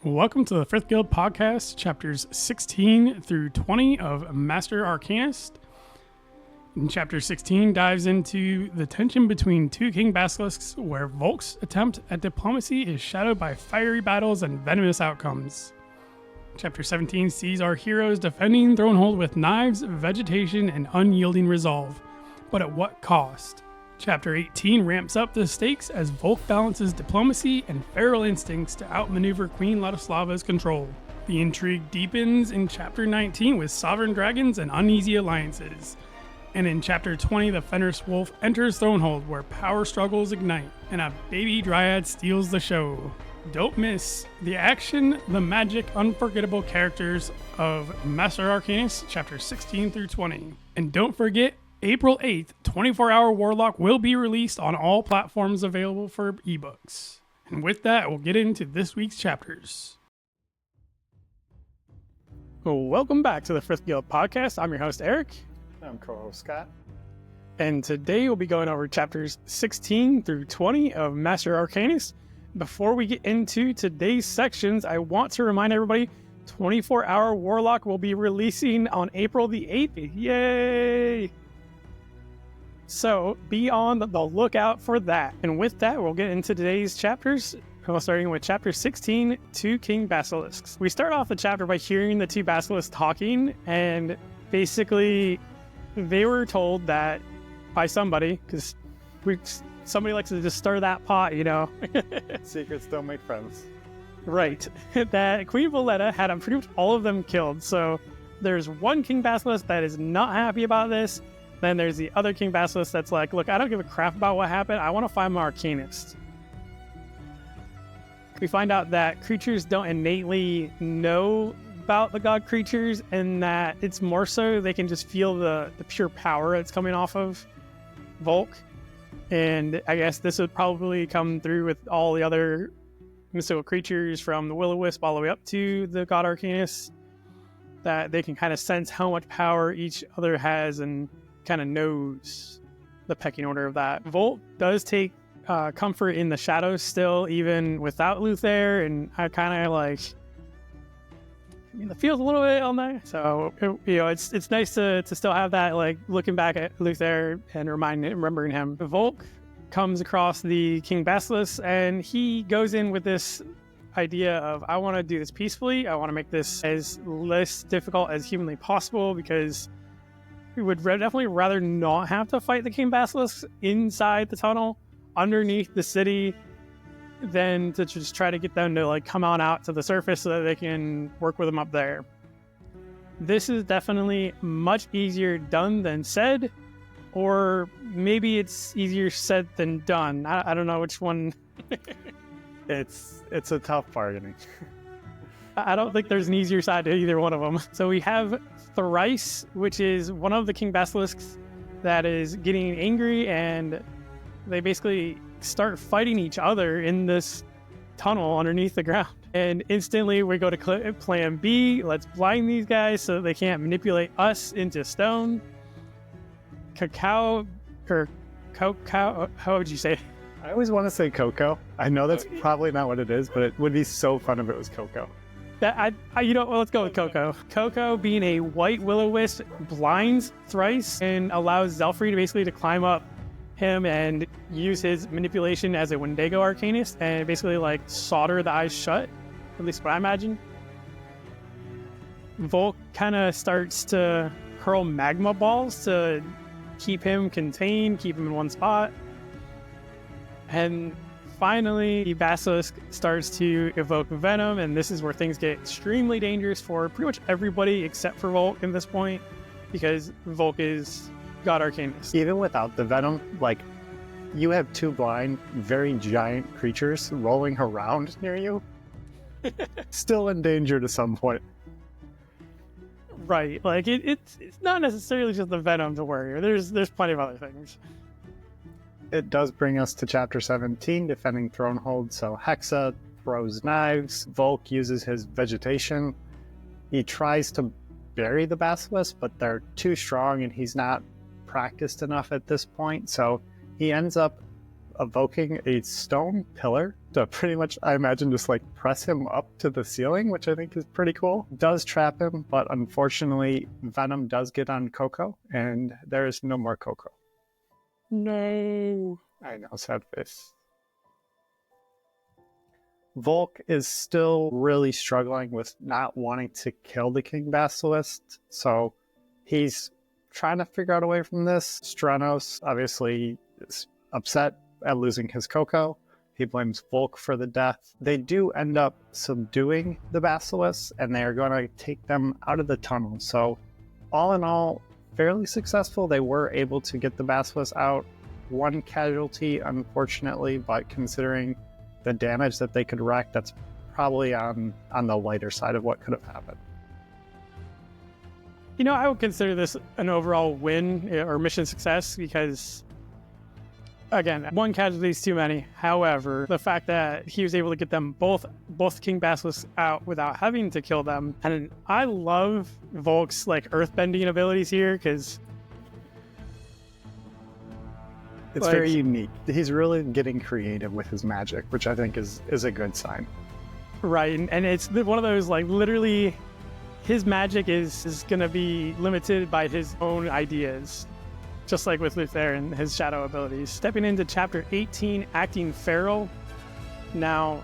Welcome to the Frith Guild podcast, chapters 16 through 20 of Master Arcanist. And chapter 16 dives into the tension between two King Basilisks, where Volk's attempt at diplomacy is shadowed by fiery battles and venomous outcomes. Chapter 17 sees our heroes defending Thronehold with knives, vegetation, and unyielding resolve. But at what cost? Chapter 18 ramps up the stakes as Volk balances diplomacy and feral instincts to outmaneuver Queen Ladislava's control. The intrigue deepens in Chapter 19 with sovereign dragons and uneasy alliances. And in Chapter 20, the Fenris Wolf enters Thronehold, where power struggles ignite, and a baby dryad steals the show. Don't miss the action, the magic, unforgettable characters of Master Arcanist, Chapter 16 through 20. And don't forget, April 8th, 24-Hour Warlock will be released on all platforms available for ebooks. And with that, we'll get into this week's chapters. Welcome back to the Frith Guild podcast. I'm your host, Eric. I'm co-host Scott. And today we'll be going over chapters 16 through 20 of Master Arcanist. Before we get into today's sections, I want to remind everybody 24-Hour Warlock will be releasing on April the 8th. Yay! So be on the lookout for that. And with that, we'll get into today's chapters, starting with chapter 16, Two King Basilisks. We start off the chapter by hearing the two basilisks talking, and basically they were told that by somebody, because somebody likes to just stir that pot, you know. Secrets don't make friends. Right. That Queen Valletta had pretty much all of them killed. So there's one King Basilisk that is not happy about this. Then there's the other King Basilisk that's like, look, I don't give a crap about what happened. I want to find my Arcanist. We find out that creatures don't innately know about the god creatures, and that it's more so they can just feel the pure power that's coming off of Volk. And I guess this would probably come through with all the other mystical creatures from the Will-O-Wisp all the way up to the god Arcanist, that they can kind of sense how much power each other has and kind of knows the pecking order of that. Volk does take comfort in the shadows still, even without Luther, and I kind of like, it feels a little bit on there. So, it's nice to still have that, like, looking back at Luther and remembering him. Volk comes across the King Basilisk, and he goes in with this idea of, I want to do this peacefully. I want to make this as less difficult as humanly possible, because we would definitely rather not have to fight the King Basilisks inside the tunnel underneath the city than to just try to get them to like come on out to the surface so that they can work with them up there. This is definitely much easier done than said, or maybe it's easier said than done. I don't know which one. It's a tough bargaining. I don't think there's an easier side to either one of them. So we have Thrice, which is one of the King Basilisks that is getting angry, and they basically start fighting each other in this tunnel underneath the ground. And instantly we go to plan B. Let's blind these guys so they can't manipulate us into stone. Cacao, how would you say it? I always want to say Coco. I know that's probably not what it is, but it would be so fun if it was Coco. Let's go with Coco. Coco, being a white will-o-wisp, blinds Thrice and allows Zelfrey to basically climb up him and use his manipulation as a Wendigo Arcanist and basically like solder the eyes shut, at least what I imagine. Volk kind of starts to hurl magma balls to keep him contained, keep him in one spot. And finally, the Basilisk starts to evoke venom, and this is where things get extremely dangerous for pretty much everybody except for Volk at this point, because Volk is God Arcanist. Even without the venom, like, you have two blind, very giant creatures rolling around near you. Still endangered at some point. Right, like, it's not necessarily just the venom to worry. There's plenty of other things. It does bring us to chapter 17, defending Thronehold. So Hexa throws knives. Volk uses his vegetation. He tries to bury the basilisk, but they're too strong and he's not practiced enough at this point. So he ends up evoking a stone pillar to pretty much, I imagine, just like press him up to the ceiling, which I think is pretty cool. Does trap him, but unfortunately, Venom does get on Coco, and there is no more Coco. No. I know, sad face. Volk is still really struggling with not wanting to kill the King Basilisk, so he's trying to figure out a way from this. Stranos obviously is upset at losing his Coco. He blames Volk for the death. They do end up subduing the Basilisks, and they are going to take them out of the tunnel. So all in all, fairly successful. They were able to get the Basilisks out. One casualty, unfortunately, but considering the damage that they could wreak, that's probably on the lighter side of what could have happened. You know, I would consider this an overall win or mission success because, again, one casualty is too many. However, the fact that he was able to get them both King Basilisks out without having to kill them, and I love Volk's like earthbending abilities here because it's very unique. He's really getting creative with his magic, which I think is a good sign. Right, and it's one of those, like, literally, his magic is going to be limited by his own ideas, just like with Luther and his shadow abilities. Stepping into Chapter 18, Acting Feral. Now,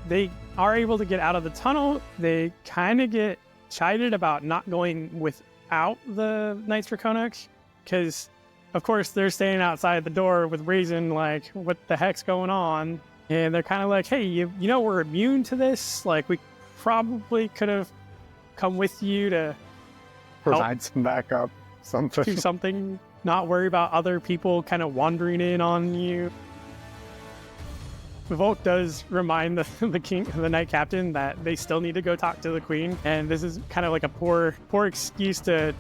they are able to get out of the tunnel. They kind of get chided about not going without the Knights Draconic, because of course, they're standing outside the door with Raisin, like, what the heck's going on? And they're kind of like, hey, you know, we're immune to this. Like, we probably could have come with you to provide some backup, something. Do something, not worry about other people kind of wandering in on you. Volk does remind the Knight Captain that they still need to go talk to the Queen. And this is kind of like a poor excuse to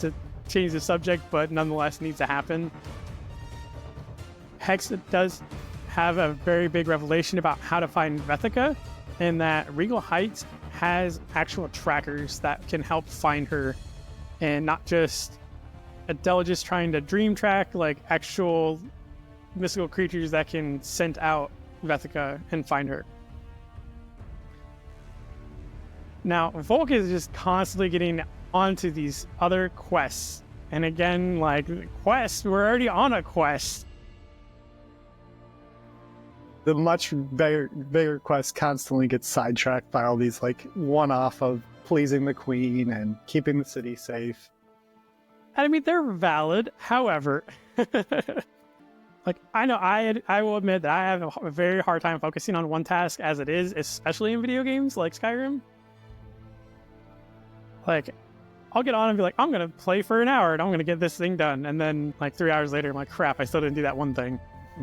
change the subject, but nonetheless needs to happen. Hex does have a very big revelation about how to find Vethika, and that Regal Heights has actual trackers that can help find her, and not just Adela just trying to dream track, like actual mystical creatures that can scent out Vethika and find her. Now, Volk is just constantly getting onto these other quests. And again, like, quests, we're already on a quest. The much bigger quest constantly gets sidetracked by all these, like, one-off of pleasing the Queen and keeping the city safe. I mean, they're valid. However, like, I know I will admit that I have a very hard time focusing on one task as it is, especially in video games like Skyrim. Like, I'll get on and be like, I'm going to play for an hour and I'm going to get this thing done. And then, like, 3 hours later, I'm like, crap, I still didn't do that one thing.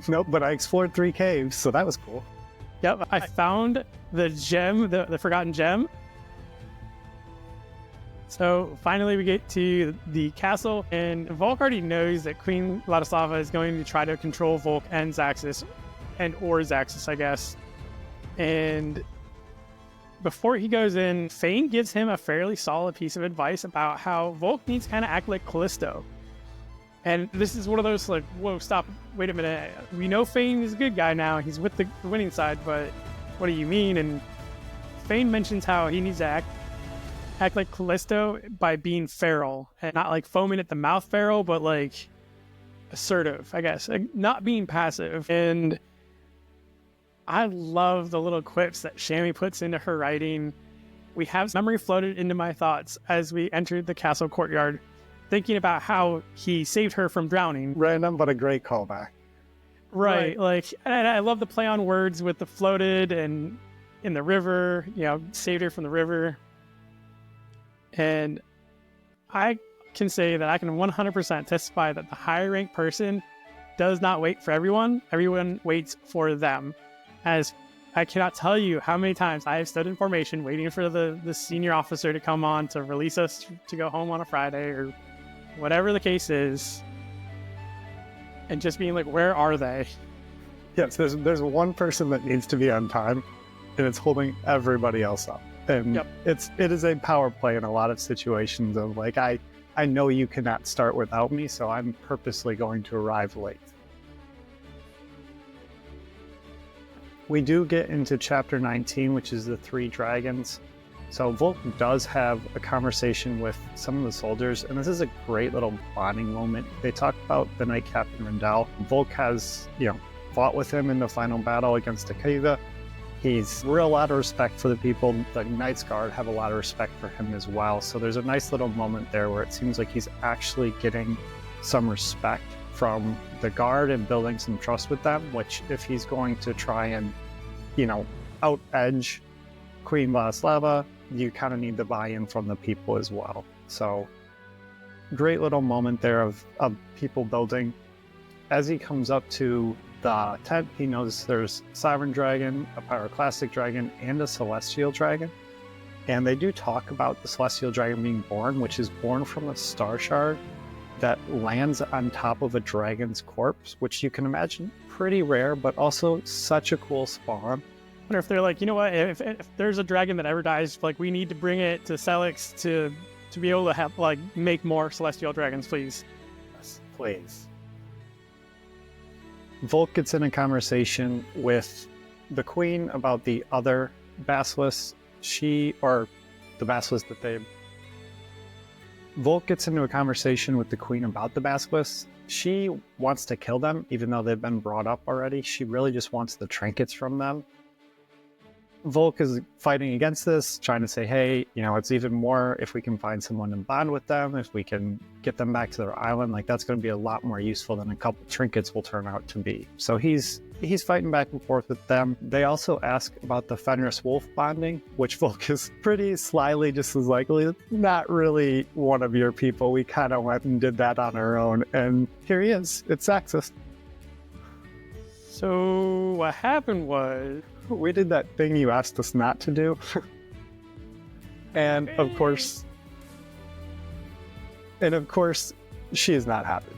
Nope, but I explored 3 caves, so that was cool. Yep, I found the gem, the forgotten gem. So finally we get to the castle, and Volk already knows that Queen Vladislava is going to try to control Volk and Zaxxas, or Zaxxas, I guess. And before he goes in, Fane gives him a fairly solid piece of advice about how Volk needs to kind of act like Callisto. And this is one of those, like, whoa, stop, wait a minute. We know Fane is a good guy now. He's with the winning side, but what do you mean? And Fane mentions how he needs to act like Callisto by being feral. And not like foaming at the mouth feral, but like assertive, I guess. Like, not being passive. And I love the little quips that Shammy puts into her writing. We have memory floated into my thoughts as we entered the castle courtyard, thinking about how he saved her from drowning. Random, but a great callback. Right. Like, and I love the play on words with the floated and in the river, you know, saved her from the river. And I can say that I can 100% testify that the higher ranked person does not wait for everyone. Everyone waits for them. As I cannot tell you how many times I have stood in formation waiting for the senior officer to come on to release us to go home on a Friday or whatever the case is, and just being like, where are they? Yes, there's one person that needs to be on time, and it's holding everybody else up. And it is a power play in a lot of situations of, like, I know you cannot start without me, so I'm purposely going to arrive late. We do get into chapter 19, which is the 3 dragons. So Volk does have a conversation with some of the soldiers, and this is a great little bonding moment. They talk about the Knight Captain Rendell. Volk has, fought with him in the final battle against Egha. He's real lot of respect for the people. The Knights Guard have a lot of respect for him as well. So there's a nice little moment there where it seems like he's actually getting some respect from the Guard and building some trust with them, which if he's going to try and, out-edge Queen Vladislava, you kind of need the buy-in from the people as well. So great little moment there of people building. As he comes up to the tent, he knows there's Sovereign Dragon, a Pyroclastic Dragon, and a Celestial Dragon. And they do talk about the Celestial Dragon being born, which is born from a star shard that lands on top of a dragon's corpse, which you can imagine pretty rare, but also such a cool spawn. I wonder if they're like, you know what, if there's a dragon that ever dies, like, we need to bring it to Celix to be able to have, like, make more Celestial Dragons, please. Yes, please. Volk gets in a conversation with the Queen about the other Basilisks. Volk gets into a conversation with the Queen about the Basilisks. She wants to kill them, even though they've been brought up already. She really just wants the trinkets from them. Volk is fighting against this, trying to say, hey, it's even more if we can find someone to bond with them, if we can get them back to their island, like that's going to be a lot more useful than a couple trinkets will turn out to be. So he's fighting back and forth with them. They also ask about the Fenris Wolf bonding, which Volk is pretty slyly just as likely, not really one of your people. We kind of went and did that on our own, and here he is. It's sexist. So what happened was, we did that thing you asked us not to do. And of course, she is not happy.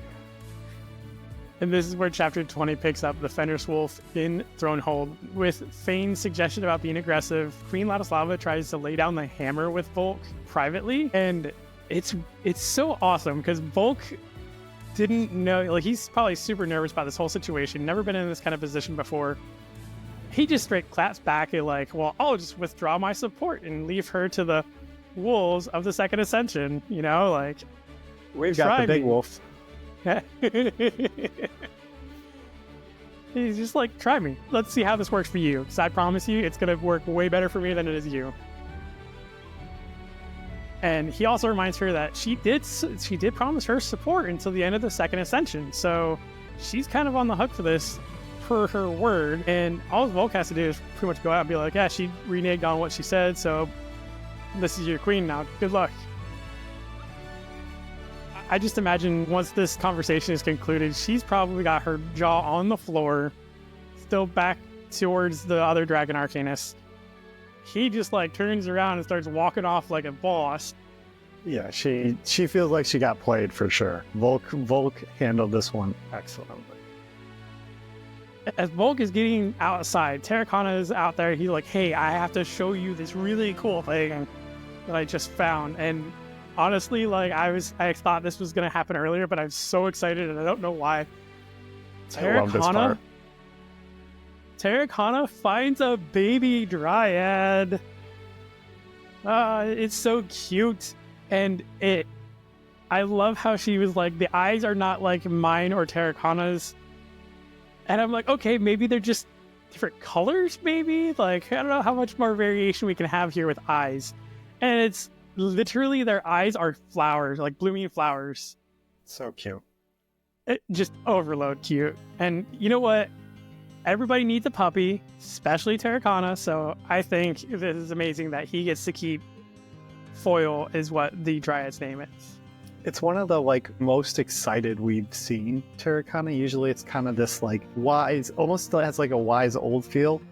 And this is where chapter 20 picks up. The Fenris Wolf in Thronehold. With Fane's suggestion about being aggressive, Queen Vladislava tries to lay down the hammer with Volk privately. And it's so awesome because Volk didn't know, like, he's probably super nervous about this whole situation, never been in this kind of position before. He just straight claps back and like, well, I'll just withdraw my support and leave her to the wolves of the Second Ascension, like... We've got the big wolf. He's just like, try me. Let's see how this works for you, because I promise you it's going to work way better for me than it is you. And he also reminds her that she did promise her support until the end of the Second Ascension, so she's kind of on the hook for this, per her word, and all Volk has to do is pretty much go out and be like, yeah, she reneged on what she said, so this is your queen now. Good luck. I just imagine once this conversation is concluded, she's probably got her jaw on the floor, still back towards the other dragon Arcanist. He just like turns around and starts walking off like a boss. Yeah, she feels like she got played for sure. Volk handled this one excellently. As Volk is getting outside, Terraconda is out there. He's like, hey, I have to show you this really cool thing that I just found. And honestly, like, I thought this was going to happen earlier, but I'm so excited and I don't know why. Terraconda finds a baby dryad. It's so cute. And I love how she was like, the eyes are not like mine or Terraconda's. And I'm like, okay, maybe they're just different colors, maybe? Like, I don't know how much more variation we can have here with eyes. And it's literally their eyes are flowers, like blooming flowers. So cute. Just overload cute. And you know what? Everybody needs a puppy, especially Terraconda. So I think this is amazing that he gets to keep Foil, is what the Dryad's name is. It's one of the most excited we've seen Terraconda. Usually it's kind of this wise, almost has a wise old feel,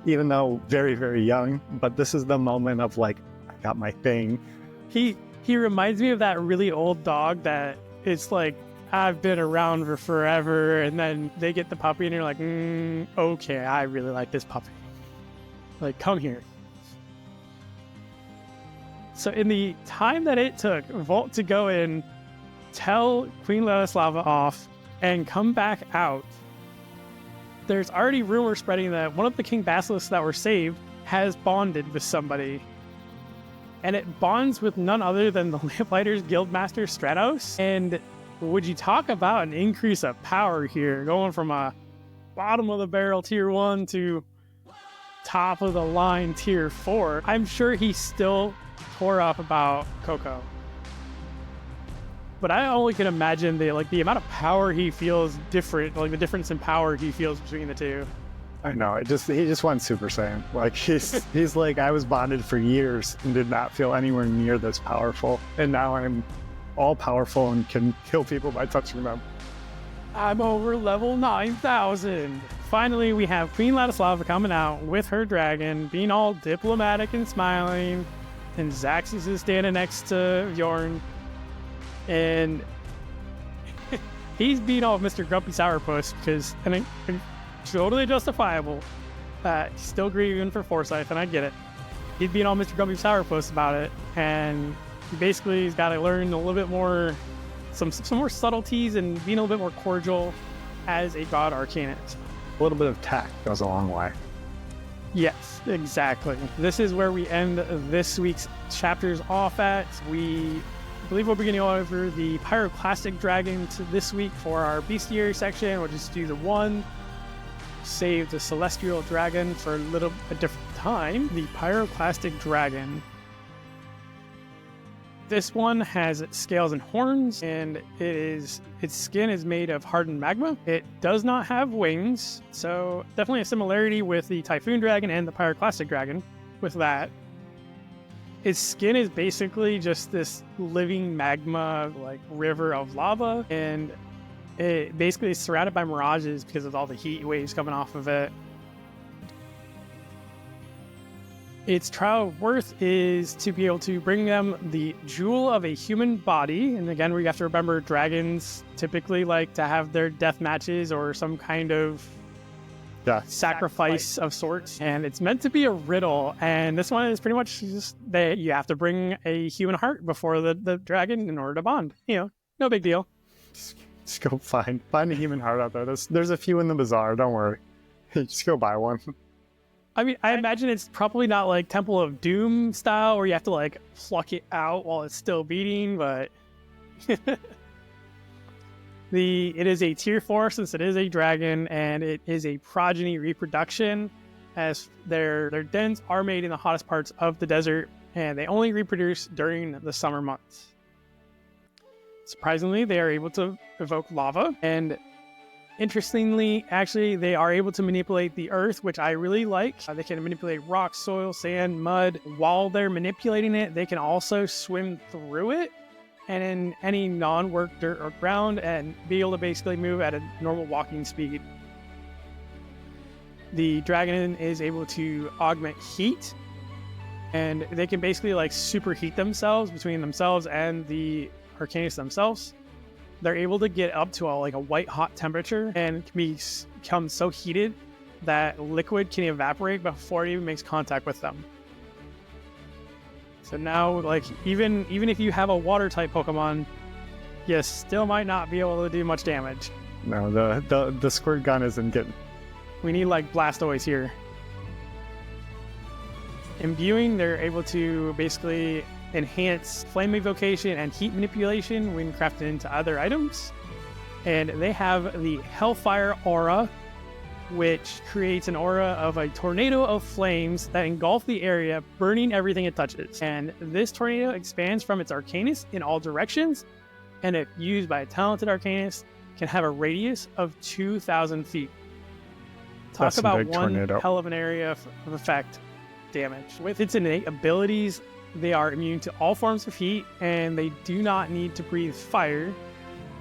even though very, very young. But this is the moment of I got my thing. He reminds me of that really old dog that it's like, I've been around for forever, and then they get the puppy and you're like, okay, I really like this puppy. Come here. So in the time that it took Volt to go in, tell Queen Vladislava off, and come back out, there's already rumors spreading that one of the King Basilisks that were saved has bonded with somebody. And it bonds with none other than the Lamplighters Guildmaster Stratos. And would you talk about an increase of power here, going from a bottom of the barrel tier 1 to top of the line tier 4. I'm sure he still tore up about Coco. But I only can imagine the amount of power he feels different, like the difference in power he feels between the two. I know, he just went Super Saiyan. Like he's like, I was bonded for years and did not feel anywhere near this powerful, and now I'm all powerful and can kill people by touching them. I'm over level 9,000. Finally, we have Queen Ladislava coming out with her dragon, being all diplomatic and smiling, and Zaxxas is standing next to Bjorn, and he's being all Mr. Grumpy Sourpuss because, and totally justifiable, he's still grieving for Forsyth, and I get it. He's being all Mr. Grumpy Sourpuss about it, and basically he's got to learn a little bit more, some more subtleties, and being a little bit more cordial as a god Arcanist. A little bit of tact goes a long way. Yes, exactly. This is where we end this week's chapters off at. We believe we'll be getting over the Pyroclastic Dragon this week for our Bestiary section. We'll just do the one. Save the Celestial Dragon for a different time. The Pyroclastic Dragon. This one has scales and horns, and its skin is made of hardened magma. It does not have wings, so definitely a similarity with the Typhoon Dragon and the Pyroclastic Dragon with that. Its skin is basically just this living magma, like river of lava, and it basically is surrounded by mirages because of all the heat waves coming off of it. Its trial worth is to be able to bring them the jewel of a human body. And again, we have to remember dragons typically like to have their death matches or some kind of sacrifice of sorts. And it's meant to be a riddle. And this one is pretty much just that you have to bring a human heart before the dragon in order to bond. You know, no big deal. Just go find a human heart out there. There's a few in the bazaar, don't worry. Just go buy one. I mean, I imagine it's probably not like Temple of Doom style where you have to like pluck it out while it's still beating, but it is a tier 4 since it is a dragon, and it is a progeny reproduction, as their dens are made in the hottest parts of the desert, and they only reproduce during the summer months. Surprisingly, they are able to evoke lava, and interestingly, actually, they are able to manipulate the earth, which I really like. They can manipulate rock, soil, sand, mud. While they're manipulating it, they can also swim through it and in any non-work dirt or ground and be able to basically move at a normal walking speed. The dragon is able to augment heat, and they can basically like superheat themselves between themselves and the Arcanists themselves. They're able to get up to a white hot temperature and can become so heated that liquid can evaporate before it even makes contact with them. So now, like, even if you have a water type Pokemon, you still might not be able to do much damage. No, the squirt gun isn't getting. We need like Blastoise here. Imbuing, they're able to basically enhance flame evocation and heat manipulation when crafted into other items. And they have the Hellfire Aura, which creates an aura of a tornado of flames that engulf the area, burning everything it touches. And this tornado expands from its Arcanist in all directions, and if used by a talented Arcanist, can have a radius of 2,000 feet. Talk about one tornado. Hell of an area of effect damage. With its innate abilities, they are immune to all forms of heat, and they do not need to breathe fire.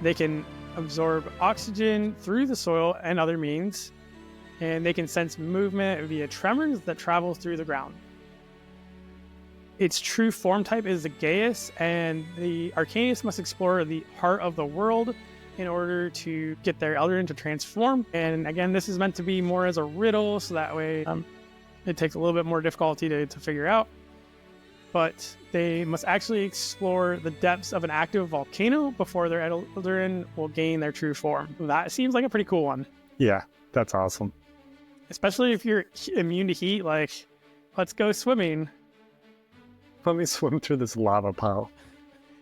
They can absorb oxygen through the soil and other means, and they can sense movement via tremors that travel through the ground. Its true form type is the Gaius, and the Arcanist must explore the heart of the world in order to get their Eldraine to transform. And again, this is meant to be more as a riddle, so that way it takes a little bit more difficulty to figure out. But they must actually explore the depths of an active volcano before their Eldraine will gain their true form. That seems like a pretty cool one. Yeah, that's awesome. Especially if you're immune to heat, like, let's go swimming. Let me swim through this lava pile.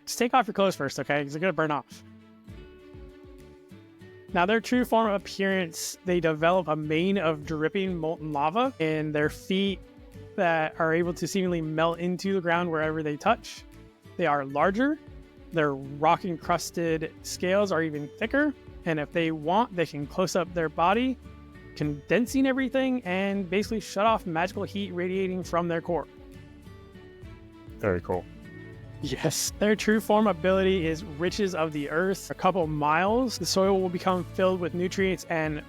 Just take off your clothes first, okay? Because they're going to burn off. Now, their true form of appearance, they develop a mane of dripping molten lava, and their feet that are able to seemingly melt into the ground wherever they touch. They are larger, their rock-encrusted scales are even thicker, and if they want, they can close up their body, condensing everything, and basically shut off magical heat radiating from their core. Very cool. Yes. Their true form ability is riches of the earth. A couple miles, the soil will become filled with nutrients and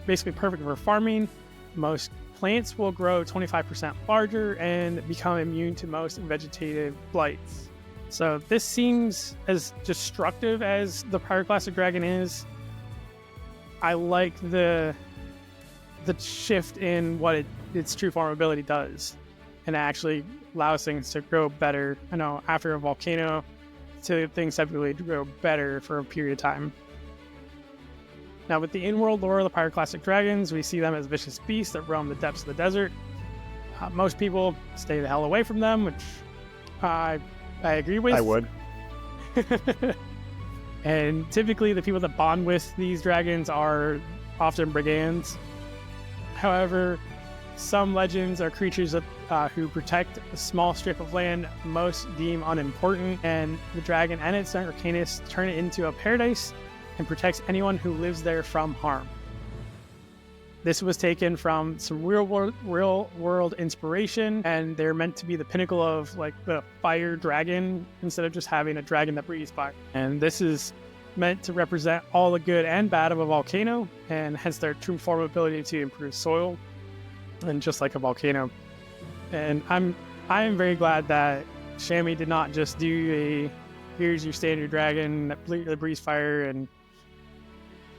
basically perfect for farming. Most plants will grow 25% larger and become immune to most vegetative blights. So this seems as destructive as the Pyroclastic Dragon is. I like the shift in what its true form ability does, and it actually allows things to grow better. I know after a volcano, things typically grow better for a period of time. Now, with the in-world lore of the Pyroclastic Dragons, we see them as vicious beasts that roam the depths of the desert. Most people stay the hell away from them, which I agree with. I would. And typically, the people that bond with these dragons are often brigands. However, some legends are creatures who protect a small strip of land most deem unimportant, and the dragon and its Arcanist turn it into a paradise and protects anyone who lives there from harm. This was taken from some real world inspiration, and they're meant to be the pinnacle of like the fire dragon instead of just having a dragon that breathes fire. And this is meant to represent all the good and bad of a volcano, and hence their true form ability to improve soil, and just like a volcano. And I am very glad that Shami did not just do here's your standard dragon that breathes fire, and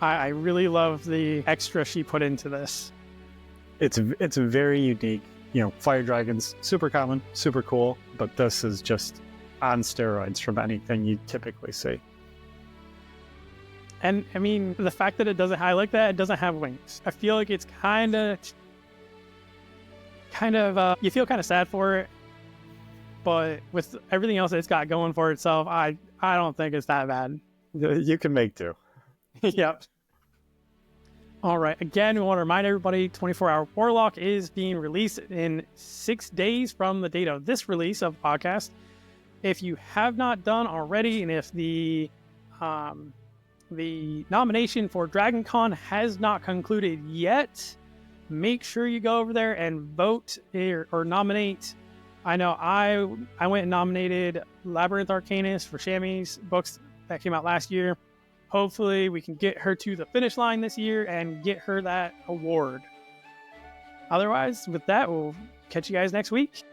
I really love the extra she put into this. It's very unique. You know, fire dragons, super common, super cool, but this is just on steroids from anything you typically see. And I mean, the fact that it doesn't doesn't have wings. I feel like it's kind of you feel kind of sad for it, but with everything else it's got going for itself, I don't think it's that bad. You can make do. Yep. All right. Again, we want to remind everybody, 24-Hour Warlock is being released in 6 days from the date of this release of the podcast. If you have not done already, and if the nomination for DragonCon has not concluded yet, make sure you go over there and vote or nominate. I know I went and nominated Labyrinth Arcanist for Shami's books that came out last year. Hopefully we can get her to the finish line this year and get her that award. Otherwise, with that, we'll catch you guys next week.